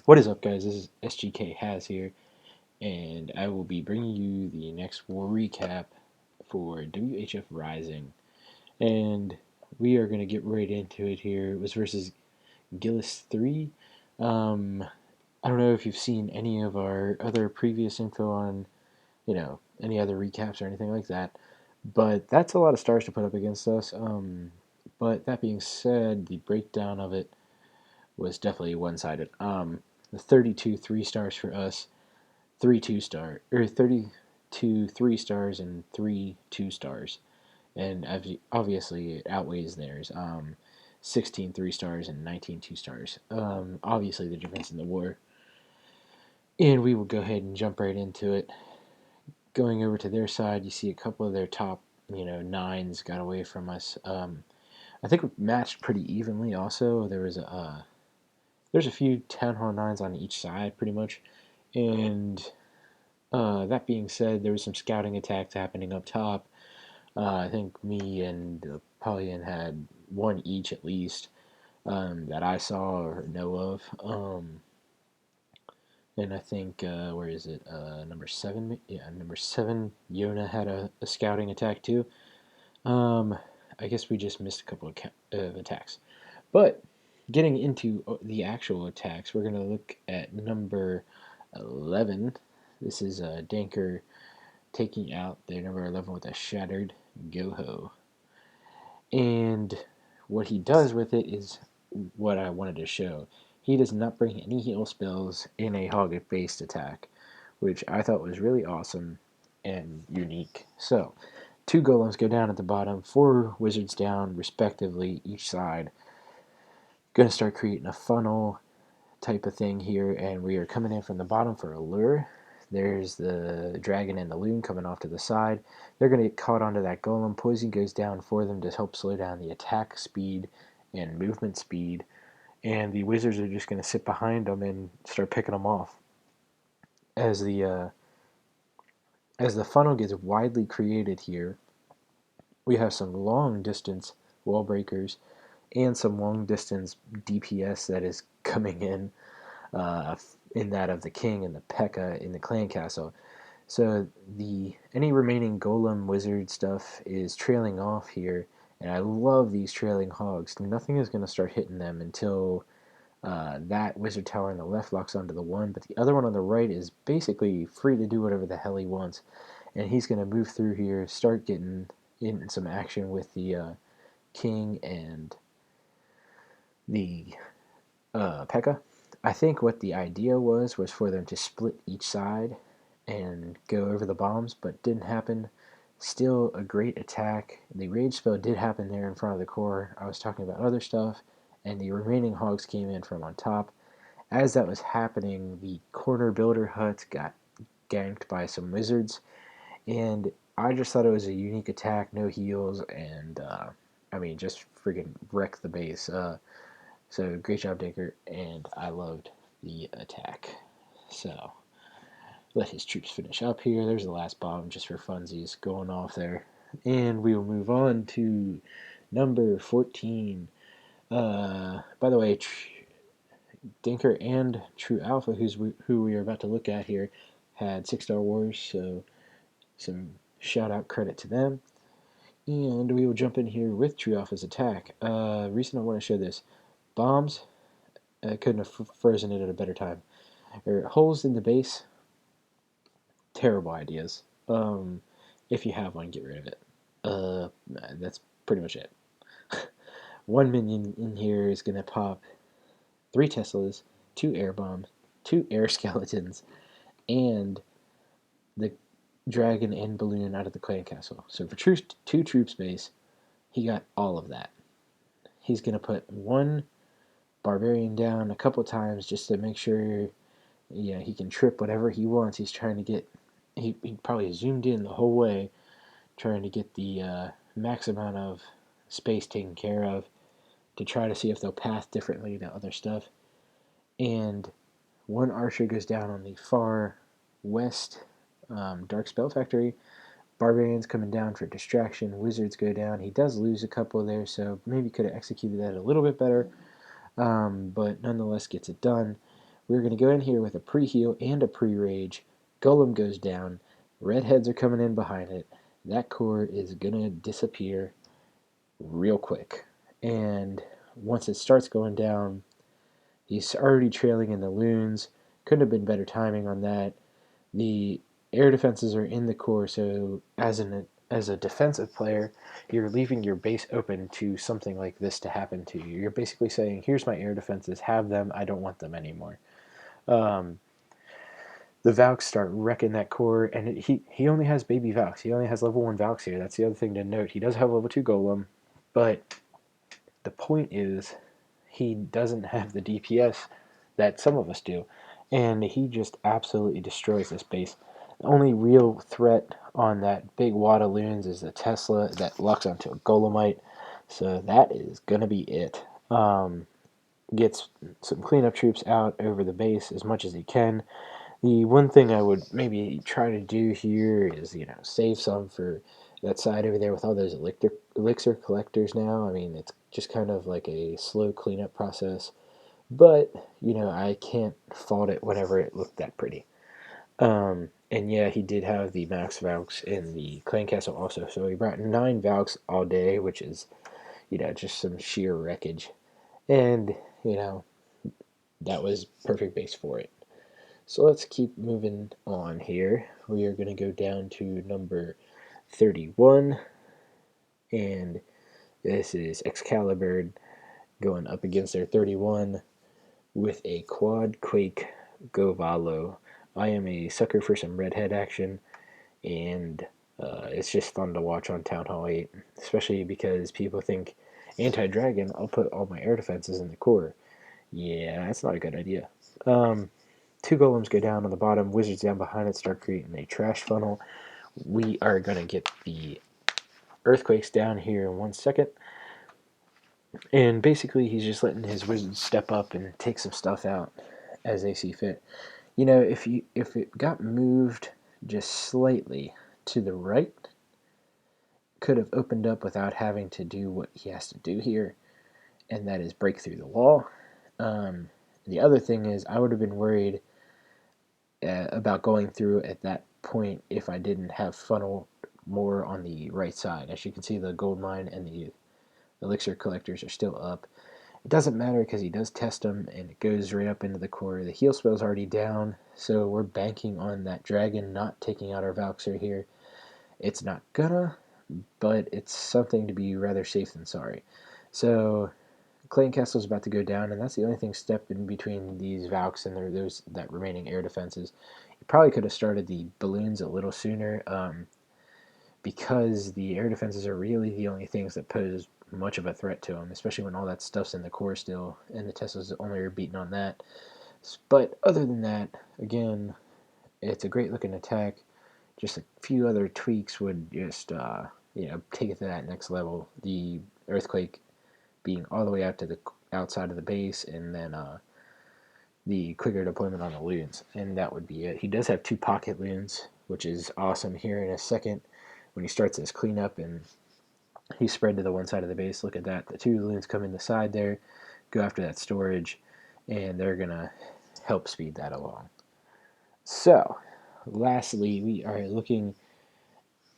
What is up, guys? This is SGK Has here, and I will be bringing you the next war recap for WHF Rising. And we are going to get right into it here. It was versus Gillis 3. Um, I don't know if you've seen any of our other previous info on, any other recaps or anything like that, but that's a lot of stars to put up against us. But that being said, the breakdown of it was definitely one-sided. The 32 3 stars for us, 3 2 star, or 32 3 stars and 3 2 stars, and obviously it outweighs theirs. 16 3 stars and 19 2 stars. Obviously the difference in the war, and we will go ahead and jump right into it. Going over to their side, you see a couple of their top, nines got away from us. I think we matched pretty evenly. Also, there's a few Town Hall 9s on each side, pretty much. And that being said, there was some scouting attacks happening up top. I think me and Apollyon had one each at least that I saw or know of. And I think, where is it? Number 7? Yeah, number 7, Yona had a scouting attack too. I guess we just missed a couple of attacks. But getting into the actual attacks, we're going to look at number 11. This is Danker taking out their number 11 with a shattered Goho. And what he does with it is what I wanted to show. He does not bring any heal spells in a hog-based attack, which I thought was really awesome and unique. So, 2 golems go down at the bottom, 4 wizards down, respectively, each side. Going to start creating a funnel type of thing here, and we are coming in from the bottom for a lure. There's the dragon and the loon coming off to the side. They're going to get caught onto that golem. Poison goes down for them to help slow down the attack speed and movement speed, and the wizards are just going to sit behind them and start picking them off. As the funnel gets widely created here, we have some long distance wall breakers and some long distance DPS that is coming uh, in that of the king and the P.E.K.K.A. in the clan castle. So any remaining golem wizard stuff is trailing off here, and I love these trailing hogs. Nothing is going to start hitting them until that wizard tower on the left locks onto the one, but the other one on the right is basically free to do whatever the hell he wants, and he's going to move through here, start getting in some action with the king and the P.E.K.K.A. I think what the idea was for them to split each side and go over the bombs, but didn't happen. Still a great attack. The rage spell did happen there in front of the core. I was talking about other stuff, and the remaining hogs came in from on top. As that was happening, the corner builder hut got ganked by some wizards, and I just thought it was a unique attack, no heals, and just freaking wrecked the base. So great job, Dinker, and I loved the attack. So let his troops finish up here. There's the last bomb just for funsies going off there. And we will move on to number 14. By the way, Dinker and True Alpha, who we are about to look at here, had 6-star wars, so some shout out credit to them. And we will jump in here with True Alpha's attack. Reason I want to show this: bombs. I couldn't have frozen it at a better time. Holes in the base, terrible ideas. If you have one, get rid of it. That's pretty much it. One minion in here is gonna pop 3 Teslas, 2 air bombs, 2 air skeletons, and the dragon and balloon out of the clan castle. So for 2 troop space, he got all of that. He's gonna put 1 barbarian down a couple times just to make sure he can trip whatever he wants. He's trying to get. He probably zoomed in the whole way, trying to get the max amount of space taken care of to try to see if they'll path differently to other stuff. And 1 archer goes down on the far west Dark Spell Factory. Barbarians coming down for distraction. Wizards go down. He does lose a couple there, so maybe could have executed that a little bit better, but nonetheless gets it done. We're going to go in here with a pre-heal and a pre-rage. Golem goes down. Redheads are coming in behind it. That core is going to disappear real quick. And once it starts going down, he's already trailing in the loons. Couldn't have been better timing on that. The air defenses are in the core, so as a defensive player, you're leaving your base open to something like this to happen to you. You're basically saying, "Here's my air defenses. Have them. I don't want them anymore." Um, the Valks start wrecking that core, and he only has baby Valks. He only has level 1 Valks here. That's the other thing to note. He does have level 2 Golem, but the point is he doesn't have the DPS that some of us do, and he just absolutely destroys this base. The only real threat on that big wad of loons is the Tesla that locks onto a Golemite, so that is going to be it. Gets some cleanup troops out over the base as much as he can. The one thing I would maybe try to do here is, save some for that side over there with all those elixir collectors now. I mean, it's just kind of like a slow cleanup process. But, I can't fault it whenever it looked that pretty. And yeah, he did have the max Valks in the clan castle also. So he brought 9 Valks all day, which is, just some sheer wreckage. And, that was perfect base for it. So let's keep moving on here. We are going to go down to number 31. And this is Excalibur going up against their 31 with a quad quake Govalo. I am a sucker for some redhead action, and it's just fun to watch on Town Hall 8, especially because people think anti-dragon, I'll put all my air defenses in the core. Yeah, that's not a good idea. 2 golems go down on the bottom, wizards down behind it start creating a trash funnel. We are going to get the earthquakes down here in 1 second. And basically he's just letting his wizards step up and take some stuff out as they see fit. If it got moved just slightly to the right, could have opened up without having to do what he has to do here, and that is break through the wall. The other thing is I would have been worried about going through at that point if I didn't have funnel more on the right side. As you can see, the gold mine and the elixir collectors are still up. It doesn't matter because he does test them and it goes right up into the core. The heal spell's already down, so we're banking on that dragon not taking out our Valkyr here. It's not gonna, but it's something to be rather safe than sorry. So Clan Castle's about to go down, and that's the only thing stepped in between these Valks and that remaining air defenses. You probably could have started the balloons a little sooner, because the air defenses are really the only things that pose much of a threat to them, especially when all that stuff's in the core still, and the Teslas only are beating on that. But other than that, again, it's a great looking attack. Just a few other tweaks would just, take it to that next level. The Earthquake being all the way out to the outside of the base, and then the quicker deployment on the loons, and that would be it. He does have 2 pocket loons, which is awesome here in a second when he starts his cleanup, and he's spread to the one side of the base. Look at that. The 2 loons come in the side there, go after that storage, and they're going to help speed that along. So, lastly, we are looking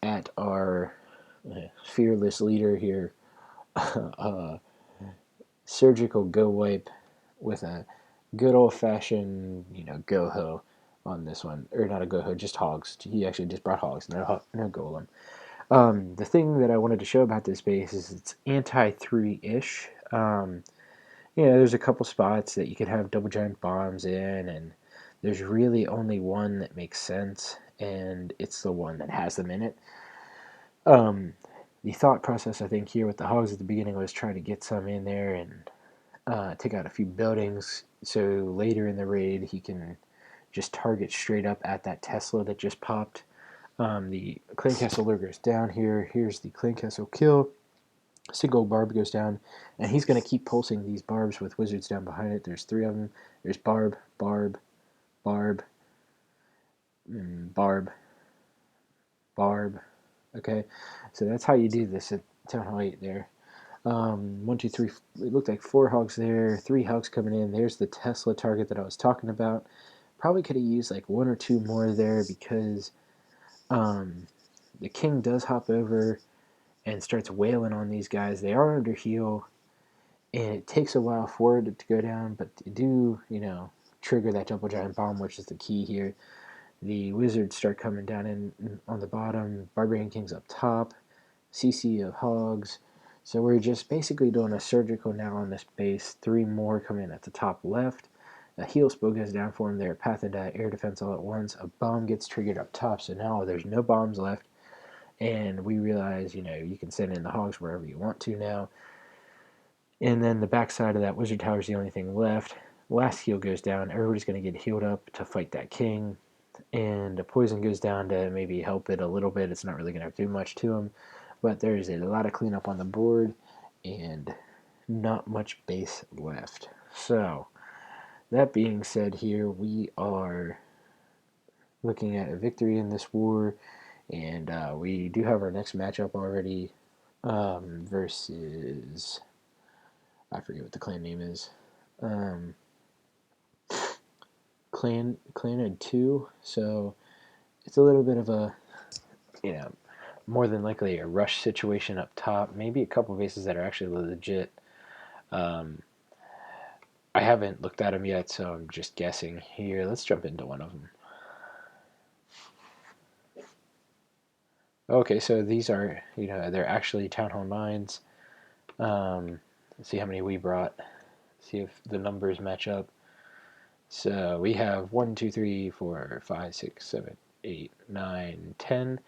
at our fearless leader here, Surgical Go Wipe with a good old-fashioned, go-ho on this one. Or not a go-ho, just hogs. He actually just brought hogs, no golem. The thing that I wanted to show about this base is it's anti-3-ish. There's a couple spots that you could have double giant bombs in, and there's really only one that makes sense, and it's the one that has them in it. The thought process, I think, here with the hogs at the beginning was trying to get some in there and take out a few buildings, so later in the raid he can just target straight up at that Tesla that just popped. The Clan Castle lurker is down here. Here's the Clan Castle kill. Single barb goes down, and he's going to keep pulsing these barbs with wizards down behind it. There's 3 of them. There's barb, barb, barb, barb, barb. Okay, so that's how you do this at Town Hall 8 there. One, two, three. It looked like 4 hogs there, 3 hogs coming in. There's the Tesla target that I was talking about. Probably could have used like 1 or 2 more there because the king does hop over and starts wailing on these guys. They are under heal, and it takes a while for it to go down, but they do, trigger that double giant bomb, which is the key here. The wizards start coming down in on the bottom, barbarian kings up top, CC of hogs. So we're just basically doing a surgical now on this base. 3 more come in at the top left. A heal spell goes down for him there. Path into air defense all at once. A bomb gets triggered up top, so now there's no bombs left. And we realize, you can send in the hogs wherever you want to now. And then the backside of that wizard tower is the only thing left. Last heal goes down. Everybody's going to get healed up to fight that king. And the poison goes down to maybe help it a little bit. It's not really going to do much to him. But there's a lot of cleanup on the board and not much base left. So, that being said, here we are looking at a victory in this war. And we do have our next matchup already versus, I forget what the clan name is. Claned 2. So it's a little bit of a, more than likely a rush situation up top. Maybe a couple of bases that are actually legit. I haven't looked at them yet, so I'm just guessing here. Let's jump into one of them. Okay, so these are, they're actually Town Hall 9s. Let's see how many we brought. See if the numbers match up. So we have 1, 2, 3, 4, 5, 6, 7, 8, 9, 10.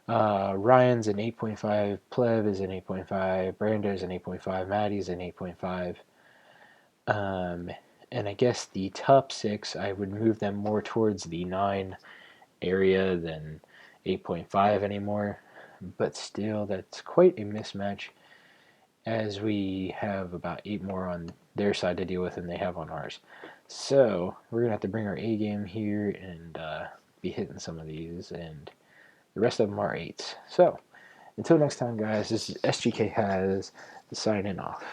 Ryan's an 8.5. Plev is an 8.5. Brando's an 8.5. Maddie's an 8.5. And I guess the top 6, I would move them more towards the 9 area than 8.5 anymore. But still, that's quite a mismatch, as we have about 8 more on their side to deal with than they have on ours. So we're going to have to bring our A game here and be hitting some of these, and the rest of them are 8s. So until next time, guys, this is SGK Has signing off.